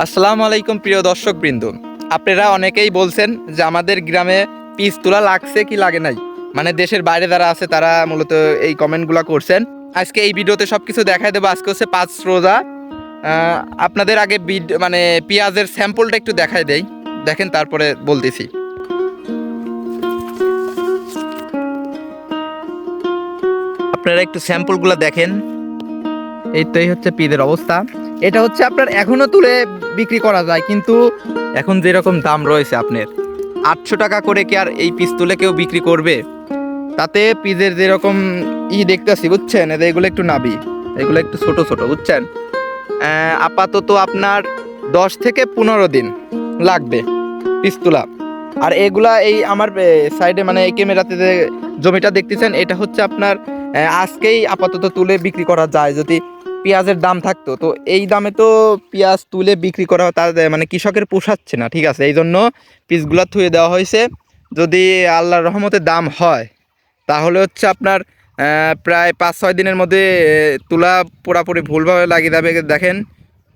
আসসালামু আলাইকুম প্রিয় দর্শকবৃন্দ। আপনারা অনেকেই বলছেন যে আমাদের গ্রামে পিস তোলা লাগছে কি লাগে নাই, মানে দেশের বাইরে যারা আছে তারা মূলত এই কমেন্টগুলো করছেন। আজকে এই ভিডিওতে সব কিছু দেখাই দেবো। আজকে হচ্ছে 5 রোজা। আপনাদের আগে মানে পেঁয়াজের স্যাম্পলটা একটু দেখাই দেই, দেখেন তারপরে বলতেছি। আপনারা একটু স্যাম্পলগুলো দেখেন। এই হচ্ছে পিদের অবস্থা। এটা হচ্ছে আপনার এখনো তুলে বিক্রি করা যায়, কিন্তু এখন যেরকম দাম রয়েছে আপনার 800 টাকা করে কি আর এই পিস তুলে কেউ বিক্রি করবে? তাতে পিজের যেরকম দেখতেছি বুঝছেন, এগুলো একটু নাবি, এগুলো একটু ছোট ছোট বুঝছেন। আপাতত আপনার 10 থেকে 15 দিন লাগবে পিস তোলা। আর এগুলা এই আমার সাইডে মানে এই ক্যামেরাতে যে জমিটা দেখতেছেন, এটা হচ্ছে আপনার আজকেই আপাতত তুলে বিক্রি করা যায় যদি পেঁয়াজের দাম থাকতো। তো এই দামে তো পেঁয়াজ তুলে বিক্রি করা তার মানে কৃষকের পোষাচ্ছে না, ঠিক আছে, এই জন্য পিসগুলা থুয়ে দেওয়া হয়েছে। যদি আল্লাহর রহমতে দাম হয় তাহলে হচ্ছে আপনার প্রায় 5-6 দিনের মধ্যে তুলা পুরাপুরি ভুলভাবে লাগিয়ে যাবে। দেখেন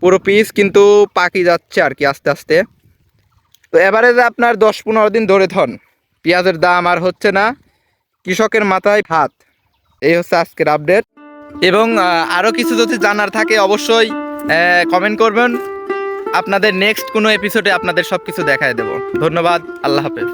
পুরো পিস কিন্তু পাকি যাচ্ছে আর কি আস্তে আস্তে। তো এভারেজে আপনার 10-15 দিন ধরে ধন পেঁয়াজের দাম আর হচ্ছে না, কৃষকের মাথায় হাত। এই হচ্ছে আজকের আপডেট। এবং আরও কিছু যদি জানার থাকে অবশ্যই কমেন্ট করবেন। আপনাদের নেক্সট কোনো এপিসোডে আপনাদের সব কিছু দেখায় দেব। ধন্যবাদ, আল্লাহ হাফেজ।